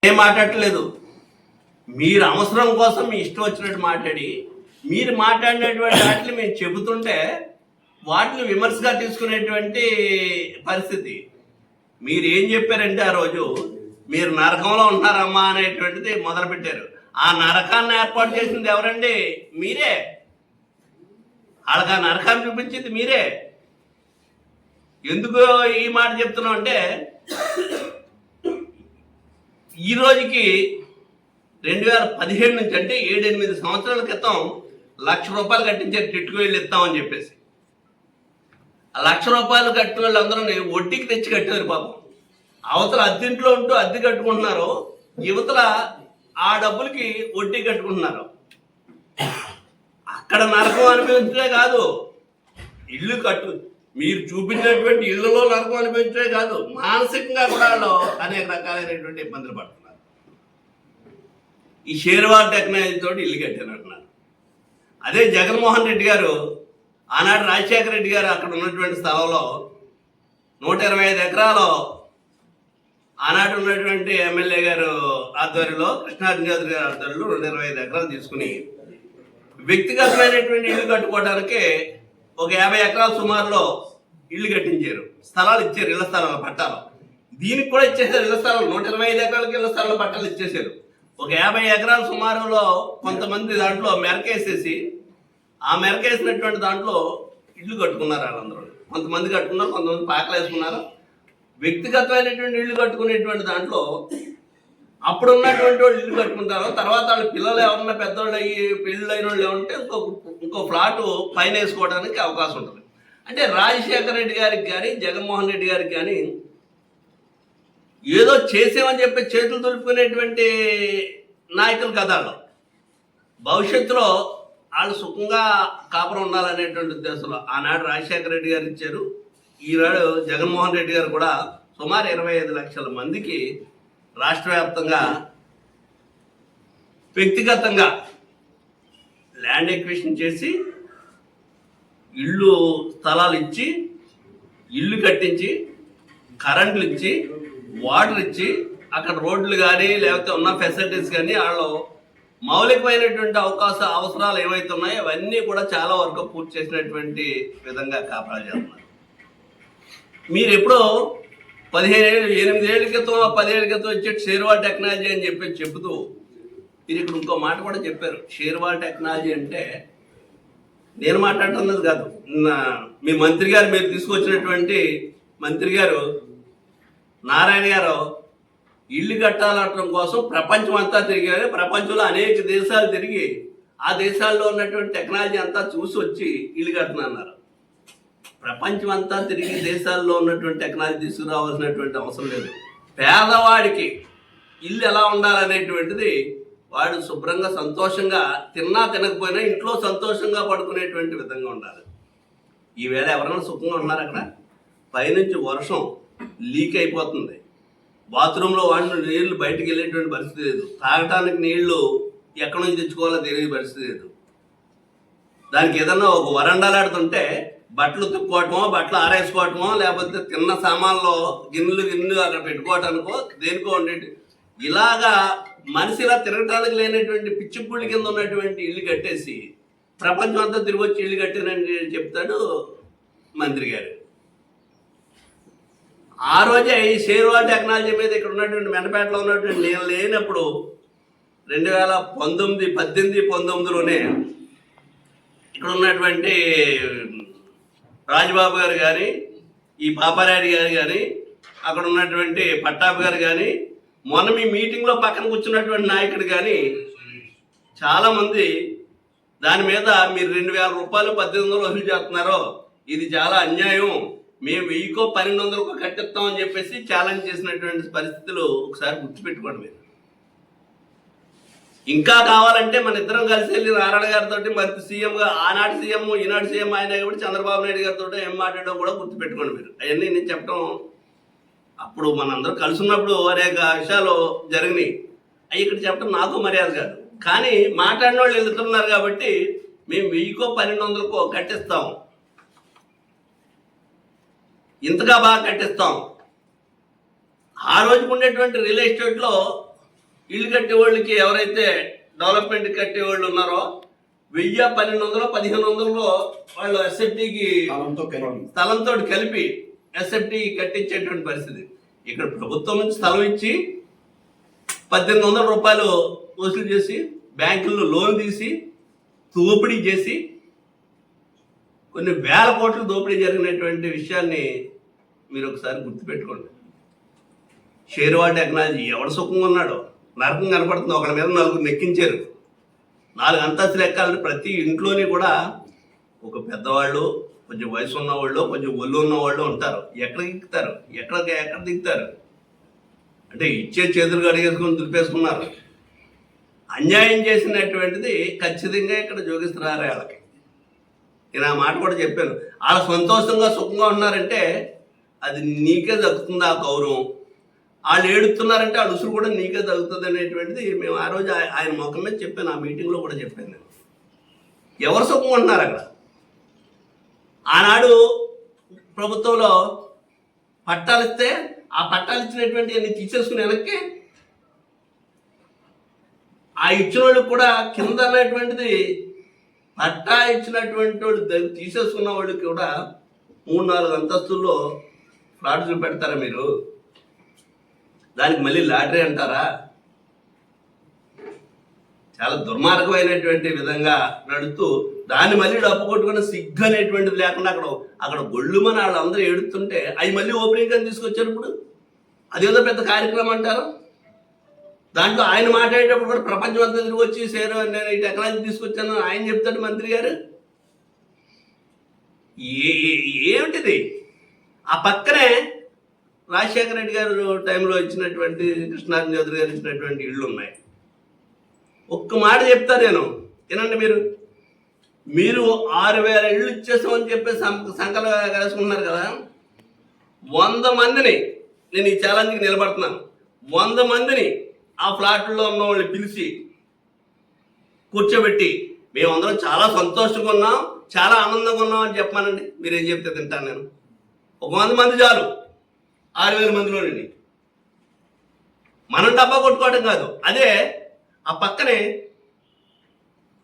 ఏం మాట్లాడట్లేదు. మీరు అవసరం కోసం మీ ఇష్టం వచ్చినట్టు మాట్లాడి మీరు మాట్లాడినటువంటి వాటిని మేము చెబుతుంటే వాటిని విమర్శగా తీసుకునేటువంటి పరిస్థితి. మీరు ఏం చెప్పారంటే ఆ రోజు మీరు నరకంలో ఉంటారమ్మా అనేటువంటిది మొదలుపెట్టారు. ఆ నరకాన్ని ఏర్పాటు చేసింది ఎవరండి? మీరే. వాళ్ళకి ఆ నరకాన్ని చూపించింది మీరే. ఎందుకు ఈ మాట చెప్తున్నాం అంటే ఈ రోజుకి 2017 నుంచి అంటే 7-8 సంవత్సరాల క్రితం ₹1,00,000 కట్టించారు టిట్కు వెళ్ళి ఇస్తామని చెప్పేసి. ఆ ₹1,00,000 కట్టిన వాళ్ళందరూ వడ్డీకి తెచ్చి కట్టారు పాపం. అవతల అద్దెంట్లో ఉంటూ అద్దె కట్టుకుంటున్నారు, యువతల ఆ డబ్బులకి వడ్డీ కట్టుకుంటున్నారు. అక్కడ నరకం అనిపించే కాదు, ఇల్లు కట్టు మీరు చూపించినటువంటి ఇళ్లలో నరకం అనిపించే కాదు, మానసికంగా కూడా వాళ్ళు అనేక రకాలైనటువంటి ఇబ్బందులు పడుతున్నారు. ఈ షేర్వాల్ టెక్నాలజీ తోటి ఇల్లు కట్టారంటున్నారు. అదే జగన్మోహన్ రెడ్డి గారు ఆనాడు రాజశేఖర రెడ్డి గారు అక్కడ ఉన్నటువంటి స్థలంలో 125 ఎకరాలు ఆనాడు ఉన్నటువంటి ఎమ్మెల్యే గారు ఆధ్వర్యంలో, కృష్ణార్జున గారి ఆధ్వర్యంలో 125 ఎకరాలు తీసుకుని వ్యక్తిగతమైనటువంటి ఇల్లు కట్టుకోవడానికి ఒక 50 ఎకరాల సుమారులో ఇల్లు కట్టించారు. స్థలాలు ఇచ్చారు, ఇళ్ల స్థలాలు పట్టాలు. దీనికి కూడా ఇచ్చేసారు ఇళ్ల స్థలాలు. 125 ఎకరాలకి ఇళ్ల స్థలాలు పట్టాలు ఇచ్చేసారు. ఒక 50 ఎకరాల సుమారులో కొంతమంది దాంట్లో మెరకేసేసి ఆ మెరకేసినటువంటి దాంట్లో ఇల్లు కట్టుకున్నారు. వాళ్ళందరూ కొంతమంది కట్టుకున్నారు, కొంతమంది పాకలు వేసుకున్నారు. వ్యక్తిగతమైనటువంటి ఇల్లు కట్టుకునేటువంటి దాంట్లో అప్పుడు ఉన్నటువంటి వాళ్ళు ఇల్లు కట్టుకుంటారు. తర్వాత వాళ్ళ పిల్లలు ఎవరన్నా పెద్దవాళ్ళు అయ్యి పెళ్ళి అయిన వాళ్ళు ఏమంటే ఇంకో ఫ్లాట్ పైన వేసుకోవడానికి అవకాశం ఉంటుంది. అంటే రాజశేఖర రెడ్డి గారికి కానీ జగన్మోహన్ రెడ్డి గారికి కానీ ఏదో చేసామని చెప్పి చేతులు దులుపుకునేటువంటి నాయకులు కదా వాళ్ళు. భవిష్యత్తులో వాళ్ళు సుఖంగా కాపురం ఉండాలనేటువంటి ఉద్దేశంలో ఆనాడు రాజశేఖర రెడ్డి గారు ఇచ్చారు. ఈనాడు జగన్మోహన్ రెడ్డి గారు కూడా సుమారు 25 లక్షల మందికి రాష్ట్ర వ్యాప్తంగా వ్యక్తిగతంగా ల్యాండ్ ఎక్విజిషన్ చేసి ఇళ్ళు స్థలాలు ఇచ్చి ఇల్లు కట్టించి కరెంట్లు ఇచ్చి వాటర్ ఇచ్చి అక్కడ రోడ్లు కానీ లేకపోతే ఉన్న ఫెసిలిటీస్ కానీ వాళ్ళు మౌలికమైనటువంటి అవసరాలు ఏవైతే ఉన్నాయో అవన్నీ కూడా చాలా వరకు పూర్తి చేసినటువంటి విధంగా కాపలా చేస్తున్నారు. మీరు ఎప్పుడో 8 ఏళ్ళ క్రితం 10 ఏళ్ళ క్రితం వచ్చే షేర్వాల్ టెక్నాలజీ అని చెప్పి చెబుతూ మీరు ఇక్కడ ఇంకో మాట కూడా చెప్పారు. షేర్వాల్ టెక్నాలజీ అంటే నేను మాట్లాడుతున్నది కాదు, మీ మంత్రి గారు, మీరు తీసుకొచ్చినటువంటి మంత్రి గారు నారాయణ గారు ఇల్లు కట్టాలనడం కోసం ప్రపంచం అంతా తిరిగారు. ప్రపంచంలో అనేక దేశాలు తిరిగి ఆ దేశాల్లో ఉన్నటువంటి టెక్నాలజీ అంతా చూసి వచ్చి ఇల్లు కడుతున్నారు. ప్రపంచం అంతా తిరిగి దేశాల్లో ఉన్నటువంటి టెక్నాలజీ తీసుకురావాల్సినటువంటి అవసరం లేదు. పేదవాడికి ఇల్లు ఎలా ఉండాలనేటువంటిది వాడు శుభ్రంగా సంతోషంగా తిన్నా తినకపోయినా ఇంట్లో సంతోషంగా పడుకునేటువంటి విధంగా ఉండాలి. ఈవేళ ఎవరైనా సుఖంగా ఉన్నారు? అక్కడ పైనుంచి వర్షం లీక్ అయిపోతుంది, బాత్రూంలో వాడిన నీళ్లు బయటకు వెళ్ళేటువంటి పరిస్థితి లేదు, తాగటానికి నీళ్లు ఎక్కడి నుంచి తెచ్చుకోవాలో తెలియని పరిస్థితి లేదు. దానికి ఏదన్నా ఒక వరండాలాడుతుంటే బట్టలు తుక్కోవటమో బట్టలు ఆరేసుకోవటమో లేకపోతే తిన్న సామాన్లో గిన్నెలు అక్కడ పెట్టుకోవటానికో దేనికో ఉండేది. ఇలాగా మనిషి ఇలా తిరగటానికి లేనటువంటి పిచ్చిపుళ్ళ కింద ఉన్నటువంటి ఇల్లు కట్టేసి ప్రపంచం అంతా తిరిగి వచ్చి ఇల్లు కట్టానని చెప్తాడు మంత్రి గారు. ఆ రోజే ఈ షేర్వాల్ టెక్నాలజీ మీద ఇక్కడ ఉన్నటువంటి మెనపేటలో ఉన్నటువంటి నేను లేనప్పుడు 2019, 18, 19లోనే ఇక్కడ ఉన్నటువంటి రాజబాబు గారు కానీ, ఈ పాపారాయుడు గారు కానీ, అక్కడ ఉన్నటువంటి పట్టాభి గారు కానీ, మొన్న మీ మీటింగ్లో పక్కన కూర్చున్నటువంటి నాయకుడు కానీ చాలామంది దాని మీద మీరు ₹2,000 1800 వసూలు చేస్తున్నారో ఇది చాలా అన్యాయం, మేము 1000కో 1200కో కట్టిస్తామని చెప్పేసి ఛాలెంజ్ చేసినటువంటి పరిస్థితులు ఒకసారి గుర్తుపెట్టుకోండి. మీరు ఇంకా కావాలంటే మన ఇద్దరం కలిసి వెళ్ళి నారాయణ గారితో, మంత్రి సీఎంగా ఆనాటి సీఎం ఈనాటి సీఎం ఆయన కాబట్టి చంద్రబాబు నాయుడు గారితో ఏం మాట్లాడడం కూడా గుర్తుపెట్టుకోండి. మీరు అవన్నీ నేను చెప్పడం అప్పుడు మనందరూ కలిసి ఉన్నప్పుడు అనేక విషయాలు జరిగినాయి, అవి ఇక్కడ చెప్పడం నాకు మర్యాద కాదు. కానీ మాట్లాడిన వాళ్ళు వెళ్తున్నారు కాబట్టి మేము 1000కో 1200కో కట్టిస్తాం, ఇంతగా బాగా కట్టిస్తాం. ఆ రోజుకు ఉండేటువంటి రియల్ ఎస్టేట్లో ఇల్లు కట్టేవాళ్ళకి ఎవరైతే డెవలప్మెంట్ కట్టేవాళ్ళు ఉన్నారో 1000, 1200, 1500లో వాళ్ళు ఎస్ఎఫ్టీకి స్థలంతో కలిపి ఎస్ఎఫ్టీ కట్టించేటువంటి పరిస్థితి. ఇక్కడ ప్రభుత్వం నుంచి స్థలం ఇచ్చి 1800 రూపాయలు వసూలు చేసి బ్యాంకుల్లో లోన్ తీసి దోపిడీ చేసి కొన్ని వేల కోట్లు దోపిడీ జరిగినటువంటి విషయాన్ని మీరు ఒకసారి గుర్తుపెట్టుకోండి. షేర్వాడ్ టెక్నాలజీ ఎవడు సుఖంగా ఉన్నాడో నరకం కనపడుతుంది. ఒకరి మీద 4 నెక్కించారు. 4 అంతస్తులు ఎక్కాలంటే ప్రతి ఇంట్లోని కూడా ఒక పెద్దవాళ్ళు, కొంచెం వయసు ఉన్నవాళ్ళు, కొంచెం ఒళ్ళు ఉన్నవాళ్ళు ఉంటారు. ఎక్కడ దిగుతారు? ఎక్కడ దిగుతారు? అంటే ఇచ్చే చేతులు కడిగేసుకొని దులిపేసుకున్నారు. అన్యాయం చేసినటువంటిది ఖచ్చితంగా ఇక్కడ జోగిస్తున్నారు వాళ్ళకి. నేను ఆ మాట కూడా చెప్పాను. వాళ్ళు సంతోషంగా సుఖంగా ఉన్నారంటే అది నీకే దక్కుతుంది ఆ గౌరవం. వాళ్ళు ఏడుతున్నారంటే వాళ్ళ ఉసురు కూడా నీకే తగ్గుతుంది అనేటువంటిది మేము ఆ రోజు ఆయన ముఖం మీద చెప్పాను. ఆ మీటింగ్లో కూడా చెప్పాను నేను. ఎవరు సుఖంగా ఉంటున్నారు అక్కడ? ఆనాడు ప్రభుత్వంలో పట్టాలు ఇస్తే ఆ పట్టాలు ఇచ్చినటువంటి అన్ని తీసేసుకుని వెనక్కి ఆ ఇచ్చిన వాళ్ళకి కూడా కింద అనేటువంటిది పట్టా ఇచ్చినటువంటి వాళ్ళు తీసేసుకున్న వాళ్ళకి కూడా 3-4 అంతస్తుల్లో ఫ్లాట్లు పెడతారా మీరు? దానికి మళ్ళీ లాటరీ అంటారా? చాలా దుర్మార్గమైనటువంటి విధంగా నడుస్తూ దాన్ని మళ్ళీ డబ్బు కొట్టుకుని సిగ్గు అనేటువంటిది లేకుండా అక్కడ గొళ్ళుమని వాళ్ళందరూ ఏడుతుంటే అవి మళ్ళీ ఓపెనింగ్ అని తీసుకొచ్చారు. ఇప్పుడు అదేదో పెద్ద కార్యక్రమం అంటారు. దాంట్లో ఆయన మాట్లాడేటప్పుడు కూడా ప్రపంచం అంతా తిరిగి వచ్చి నేను ఈ టెక్నాలజీ తీసుకొచ్చాను ఆయన చెప్తాడు మంత్రి గారు. ఏమిటిది? ఆ పక్కనే రాజశేఖర రెడ్డి గారు టైంలో ఇచ్చినటువంటి కృష్ణారాయణ చౌదరి గారు ఇచ్చినటువంటి ఇళ్ళు ఉన్నాయి. ఒక్క మాట చెప్తా నేను, వినండి. మీరు 6000 ఇళ్ళు ఇచ్చేస్తామని చెప్పేసి సంకల్పం వేసుకున్నారు కదా. 100 మందిని నేను ఈ ఛాలెంజ్కి నిలబడుతున్నాను. 100 మందిని ఆ ఫ్లాట్లో ఉన్న వాళ్ళు పిలిచి కూర్చోబెట్టి మేమందరం చాలా సంతోషంగా ఉన్నాం, చాలా ఆనందంగా ఉన్నాం అని చెప్పానండి. మీరేం చెప్తే తింటాను నేను. ఒక 100 మంది చాలు 6000 మందిలోనండి. మనం డబ్బా కొట్టుకోవడం కాదు. అదే ఆ పక్కనే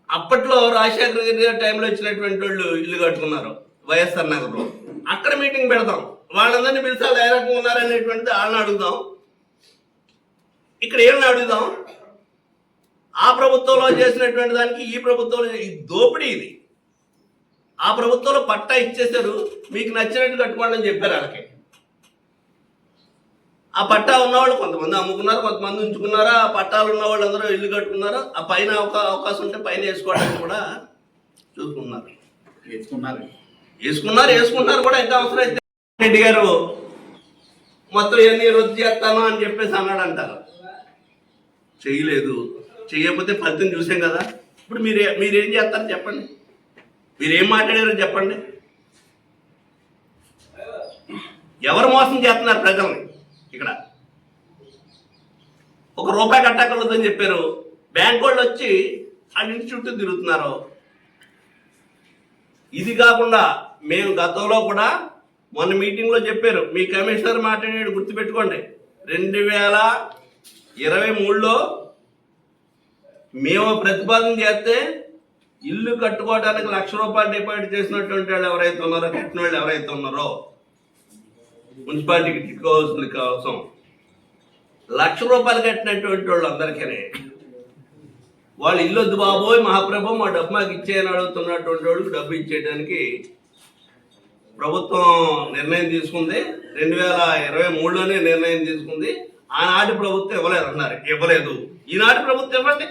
అప్పట్లో రాజశేఖర రెడ్డి గారి టైంలో ఇచ్చినటువంటి వాళ్ళు ఇల్లు కట్టుకున్నారు వైఎస్ఆర్ నగర్లో. అక్కడ మీటింగ్ పెడతాం, వాళ్ళందరినీ పిలిచాలి ఏ రకంగా ఉన్నారనేటువంటిది వాళ్ళని అడుగుదాం. ఇక్కడ ఏమని అడుగుదాం? ఆ ప్రభుత్వంలో చేసినటువంటి దానికి ఈ ప్రభుత్వంలో ఈ దోపిడీ ఇది. ఆ ప్రభుత్వంలో పట్టా ఇచ్చేసారు, మీకు నచ్చినట్టు కట్టుకోండి అని చెప్పారు వాళ్ళకి. ఆ పట్టా ఉన్నవాళ్ళు కొంతమంది అమ్ముకున్నారు, కొంతమంది ఉంచుకున్నారు. ఆ పట్టాలు ఉన్న వాళ్ళు అందరూ ఇల్లు కట్టుకున్నారు. ఆ పైన ఒక అవకాశం ఉంటే పైన వేసుకోవడానికి కూడా చూసుకున్నారు, వేసుకున్నారు కూడా. ఎంత అవసరం అయితే రెడ్డి గారు మొత్తం ఇవన్నీ రద్దు చేస్తాను అని చెప్పేసి అన్నాడు అంటారు. చేయలేదు. చేయకపోతే ఫలితం చూసాం కదా. ఇప్పుడు మీరేం చేస్తారు చెప్పండి? మీరేం మాట్లాడారో చెప్పండి. ఎవరు మోసం చేస్తున్నారు ప్రజల్ని? ఇక్కడ ₹1 కట్టకూడదని చెప్పారు. బ్యాంక్ వాళ్ళు వచ్చి ఆ ఇంటి చుట్టూ తిరుగుతున్నారు. ఇది కాకుండా మేము గతంలో కూడా మొన్న మీటింగ్లో చెప్పారు, మీ కమిషనర్ మాట్లాడాడు గుర్తుపెట్టుకోండి. 2023లో మేము ప్రతిపాదన చేస్తే ఇల్లు కట్టుకోవడానికి ₹1,00,000 డిపాజిట్ చేసినటువంటి వాళ్ళు ఎవరైతే ఉన్నారో, కట్టిన వాళ్ళు ఎవరైతే ఉన్నారో మున్సిపాలిటీకి టిక్ హౌస్ల కోసం ₹1,00,000 కట్టినటువంటి వాళ్ళు అందరికీ వాళ్ళు ఇల్లు వద్దు బాబోయ్ మహాప్రభు మా డబ్బు మాకు ఇచ్చేయని అడుగుతున్నటువంటి వాళ్ళకి డబ్బు ఇచ్చేయడానికి ప్రభుత్వం నిర్ణయం తీసుకుంది. 2023లోనే నిర్ణయం తీసుకుంది. ఆనాటి ప్రభుత్వం ఇవ్వలేదు అన్నారు, ఇవ్వలేదు. ఈనాటి ప్రభుత్వం ఇవ్వండి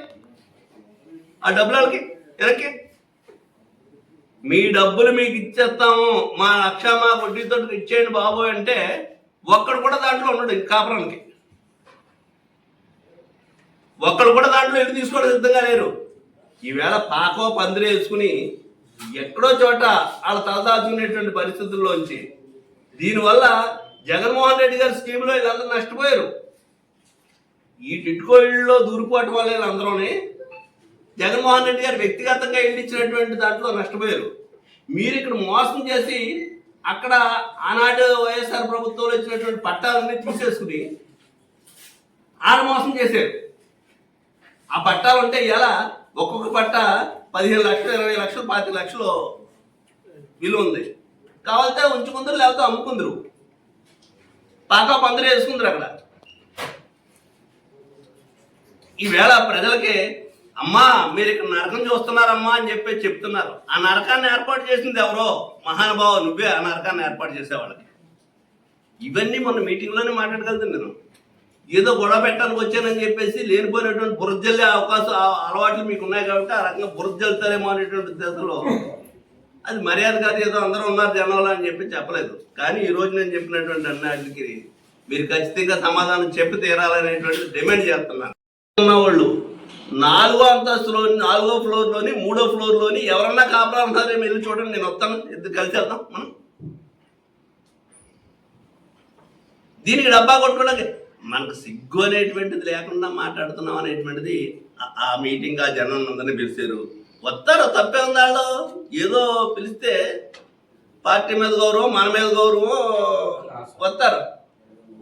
ఆ డబ్బులు వాళ్ళకి వెనక్కి. మీ డబ్బులు మీకు ఇచ్చేస్తాము, మా లక్ష మా వడ్డీతో ఇచ్చేయండి బాబోయ్ అంటే ఒక్కడు కూడా దాంట్లో ఉన్నాడు. కాపురానికి ఒక్కడు కూడా దాంట్లో ఇల్లు తీసుకోవడం సిద్ధంగా లేరు. ఈవేళ పాకో పందిరి వేసుకుని ఎక్కడో చోట వాళ్ళ తలదాచుకునేటువంటి పరిస్థితుల్లోంచి దీనివల్ల జగన్మోహన్ రెడ్డి గారి స్కీమ్లో వీళ్ళందరూ నష్టపోయారు. ఈ టిట్కో ఇళ్ళలో దూరిపోవటం వల్ల వీళ్ళందరూనే జగన్మోహన్ రెడ్డి గారు వ్యక్తిగతంగా ఇల్లు ఇచ్చినటువంటి దాంట్లో నష్టపోయారు. మీరు ఇక్కడ మోసం చేసి అక్కడ ఆనాడు వైఎస్ఆర్ ప్రభుత్వంలో ఇచ్చినటువంటి పట్టాలన్నీ తీసేసుకుని ఆడ మోసం చేశారు. ఆ పట్టాలు ఉంటే ఇలా ఒక్కొక్క పట్ట 15 లక్షలు 20 లక్షలు 25 లక్షలు విలువ ఉంది. కావాలంటే ఉంచుకుందరు, లేకపోతే అమ్ముకుందరు, పాకా పందిరి వేసుకుందరు అక్కడ. ఈవేళ ప్రజలకి అమ్మా మీరు ఇక్కడ నరకం చూస్తున్నారమ్మా అని చెప్పి చెప్తున్నారు. ఆ నరకాన్ని ఏర్పాటు చేసింది ఎవరో మహానుభావు, నువ్వే ఆ నరకాన్ని ఏర్పాటు చేసేవాళ్ళకి. ఇవన్నీ మొన్న మీటింగ్లోనే మాట్లాడగలుగుతాను నేను. ఏదో గొడవ పెట్టడానికి వచ్చానని చెప్పేసి లేనిపోయినటువంటి బురదజల్లే అవకాశం అలవాట్లు మీకు ఉన్నాయి కాబట్టి ఆ రకంగా బురదజల్లుతారేమో అనేటువంటి దశలో అది మర్యాద కాదు, ఏదో అందరూ ఉన్నారు జనంలో అని చెప్పి చెప్పలేదు. కానీ ఈరోజు నేను చెప్పినటువంటి అన్నిటికి మీరు ఖచ్చితంగా సమాధానం చెప్పి తీరాలనేటువంటి డిమాండ్ చేస్తున్నాను. ఉన్నవాళ్ళు 4వ అంతస్తులోని 4వ ఫ్లోర్లోని 3వ ఫ్లోర్లోని ఎవరన్నా కాపలా ఉన్నారేమో వెళ్ళి చూడండి, నేను వస్తాను, ఇద్దరు కలిసి వెళ్దాం. మనం దీనికి డబ్బా కొట్టుకోవడానికి మనకు సిగ్గు అనేటువంటిది లేకుండా మాట్లాడుతున్నాం అనేటువంటిది ఆ మీటింగ్ ఆ జనం అందరినీ పిలిచారు. వస్తారు, తప్పే ఉంది. వాళ్ళు ఏదో పిలిస్తే పార్టీ మీద గౌరవం, మన మీద గౌరవం వస్తారు.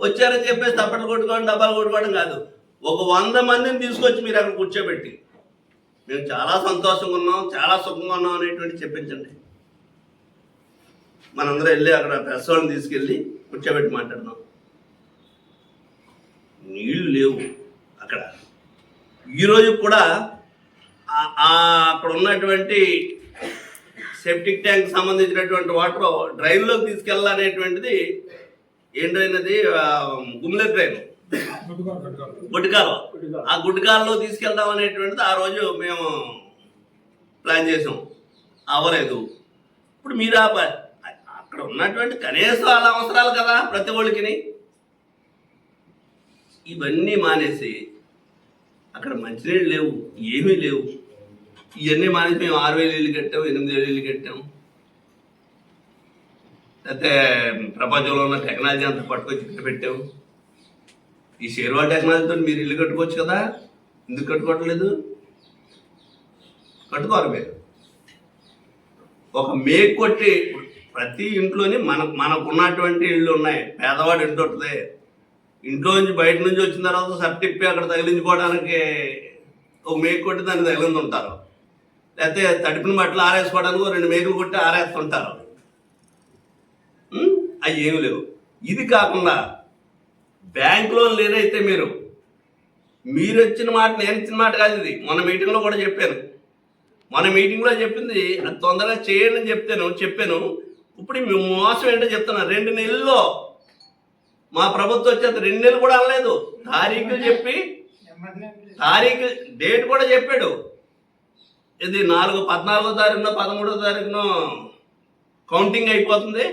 వచ్చారని చెప్పేసి తప్పట్లు కొట్టుకోవడం, డబ్బాలు కొట్టుకోవడం కాదు. ఒక 100 మందిని తీసుకొచ్చి మీరు అక్కడ కూర్చోబెట్టి మేము చాలా సంతోషంగా ఉన్నాం, చాలా సుఖంగా ఉన్నాం అనేటువంటి చెప్పించండి. మనందరం వెళ్ళి అక్కడ ప్రెస్ వాళ్ళని తీసుకెళ్ళి కూర్చోబెట్టి మాట్లాడదాం. నీళ్లు లేవు అక్కడ. ఈరోజు కూడా అక్కడ ఉన్నటువంటి సెప్టిక్ ట్యాంక్ సంబంధించినటువంటి వాటర్ డ్రైన్లోకి తీసుకెళ్ళాలనేటువంటిది ఏం డ్రైన్ అది, గుమ్లే డ్రైన్, గుడ్డికాలువ. ఆ గుడ్డికాలలో తీసుకెళ్దాం అనేటువంటిది ఆ రోజు మేము ప్లాన్ చేసాం, అవ్వలేదు. ఇప్పుడు మీరు అక్కడ ఉన్నటువంటి కనీసం వాళ్ళ అవసరాలు కదా ప్రతి ఒళ్ళకి, ఇవన్నీ మానేసి అక్కడ మంచినీళ్ళు లేవు, ఏమీ లేవు. ఇవన్నీ మానేసి మేము 6,000 ఇల్లు కట్టాం, 8,000 ఇల్లు కట్టాం. అయితే ప్రపంచంలో ఉన్న టెక్నాలజీ అంతా పట్టుకొచ్చి ఇక్కడ పెట్టాము. ఈ షేర్వా టెక్నాలజీతో మీరు ఇల్లు కట్టుకోవచ్చు కదా, ఎందుకు కట్టుకోవట్లేదు? కట్టుకోరు మీరు. ఒక మేక్ కొట్టి ప్రతి ఇంట్లోని మనకున్నటువంటి ఇళ్ళు ఉన్నాయి. పేదవాడు ఇంటి ఉంటుంది, ఇంట్లో నుంచి బయట నుంచి వచ్చిన తర్వాత సర్టిప్పి అక్కడ తగిలించుకోవడానికి ఒక మేకు కొట్టి దాన్ని తగిలింది ఉంటారు. లేకపోతే తడిపిన బట్టలు ఆరేసుకోవడానికి 2 మేకులు కొట్టి ఆరేస్తుంటారు. అవి ఏమి లేవు. ఇది కాకుండా బ్యాంక్ లోన్లు ఏదైతే మీరు వచ్చిన మాట, నేను ఇచ్చిన మాట కాదు ఇది. మొన్న మీటింగ్లో కూడా చెప్పాను. మన మీటింగ్లో చెప్పింది అది తొందరగా చేయండి అని చెప్పాను. ఇప్పుడు మీ మోసం ఏంటో చెప్తున్నా. 2 నెలల్లో మా ప్రభుత్వం వచ్చేంత 2 నెలలు కూడా అనలేదు. తారీఖులు చెప్పి డేట్ కూడా చెప్పాడు. ఇది 14వ తారీఖునో 13వ తారీఖునో కౌంటింగ్ అయిపోతుంది.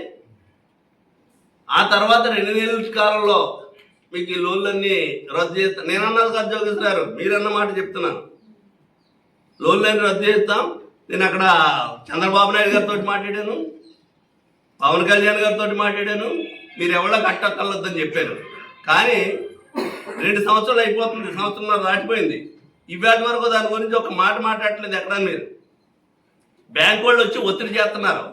ఆ తర్వాత 2 నెలల కాలంలో మీకు ఈ లోన్లన్నీ రద్దు చేస్తాం. నేనన్నది కాదు జోగేష్ గారు, మీరన్న మాట చెప్తున్నాను. లోన్లన్నీ రద్దు చేస్తాం. నేను అక్కడ చంద్రబాబు నాయుడు గారితో మాట్లాడాను, పవన్ కళ్యాణ్ గారితో మాట్లాడాను. మీరు ఎవరో కట్టక్కర్లొద్దని చెప్పారు. కానీ 2 సంవత్సరాలు అయిపోతుంది, 1 సంవత్సరం దాటిపోయింది. ఇవాటి వరకు దాని గురించి ఒక మాట మాట్లాడట్లేదు ఎక్కడ. మీరు బ్యాంక్ వాళ్ళు వచ్చి ఒత్తిడి చేస్తున్నారు.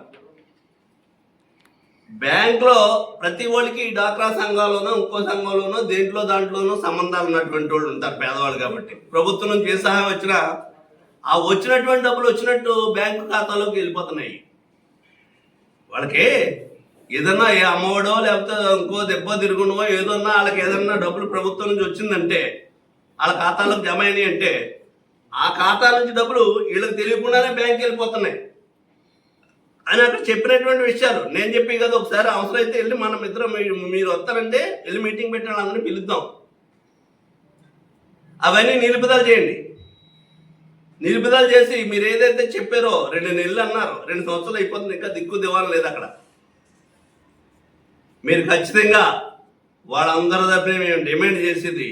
బ్యాంకులో ప్రతి వాళ్ళకి డాక్రా సంఘాల్లోనో ఇంకో సంఘంలోనో దాంట్లోనో సంబంధాలు ఉన్నటువంటి వాళ్ళు ఉంటారు, పేదవాళ్ళు కాబట్టి. ప్రభుత్వం నుంచి ఏ సహాయం వచ్చినా ఆ వచ్చినటువంటి డబ్బులు వచ్చినట్టు బ్యాంకు ఖాతాలోకి వెళ్ళిపోతున్నాయి. వాళ్ళకి ఏదన్నా అమ్మఒడో లేకపోతే ఇంకో దెబ్బ తిరుగునో ఏదన్నా వాళ్ళకి ఏదన్నా డబ్బులు ప్రభుత్వం నుంచి వచ్చిందంటే వాళ్ళ ఖాతాలోకి జమ అయినాయి అంటే ఆ ఖాతా నుంచి డబ్బులు వీళ్ళకి తెలియకుండానే బ్యాంక్కి వెళ్ళిపోతున్నాయి అని అక్కడ చెప్పినటువంటి విషయాలు నేను చెప్పి కదా. ఒకసారి అవసరం అయితే వెళ్ళి మనం ఇద్దరం మీరు వస్తారంటే వెళ్ళి మీటింగ్ పెట్టిన వాళ్ళందరినీ పిలుద్దాం. అవన్నీ నిలుపుదల చేయండి. నిలుపుదల చేసి మీరు ఏదైతే చెప్పారో 2 నెలలు అన్నారు, 2 సంవత్సరాలు అయిపోతుంది, ఇంకా దిక్కు దివాణం లేదు అక్కడ. మీరు ఖచ్చితంగా వాళ్ళందరి తరపున మేము డిమాండ్ చేసేది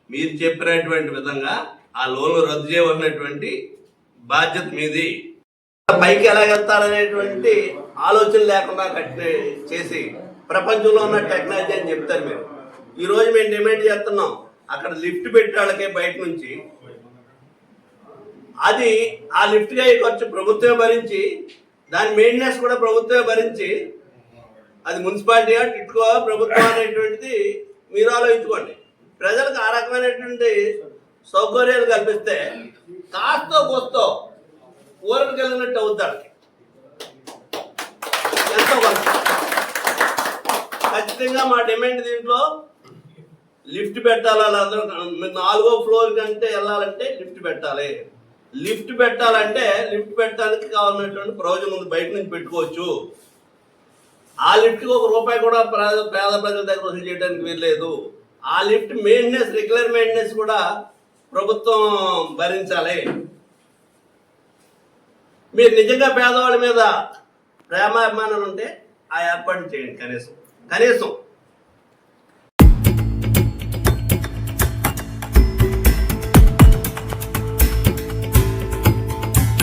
మీరు చెప్పినటువంటి విధంగా ఆ లోన్లు రద్దు చేయవలసినటువంటి బాధ్యత మీది. పైకి ఎలా వెళ్తారనేటువంటి ఆలోచన లేకుండా చేసి ప్రపంచంలో ఉన్న టెక్నాలజీ అని చెప్తారు మీరు. ఈరోజు మేము డిమాండ్ చేస్తున్నాం అక్కడ లిఫ్ట్ పెట్టి వాళ్ళకే బయట నుంచి అది ఆ లిఫ్ట్ గా ఖర్చు ప్రభుత్వమే భరించి దాని మెయింటెనెన్స్ కూడా ప్రభుత్వమే భరించి అది మున్సిపాలిటీ టిట్కో ప్రభుత్వం అనేటువంటిది మీరు ఆలోచించుకోండి. ప్రజలకు ఆ రకమైనటువంటి సౌకర్యాలు కల్పిస్తే కాస్తో కోస్తో ఊరకు కలిగినట్టు అవుతాడు. ఎంతో కొంత ఖచ్చితంగా మా డిమాండ్ దీంట్లో లిఫ్ట్ పెట్టాలి. వాళ్ళందరూ 4వ ఫ్లోర్ కంటే వెళ్ళాలంటే లిఫ్ట్ పెట్టాలి. లిఫ్ట్ పెట్టాలంటే లిఫ్ట్ పెట్టడానికి కావాలన్నటువంటి ప్రయోజనం ఉంది, బయట నుంచి పెట్టుకోవచ్చు. ఆ లిఫ్ట్కి ₹1 కూడా పేద ప్రజల దగ్గర వసూలు చేయడానికి వీల్లేదు. ఆ లిఫ్ట్ మెయింటెనెన్స్, రెగ్యులర్ మెయింటెనెన్స్ కూడా ప్రభుత్వం భరించాలి. మీరు నిజంగా పేదవాళ్ళ మీద ప్రేమాభిమానాలు ఉంటే ఆ ఏర్పాటు చేయండి. కనీసం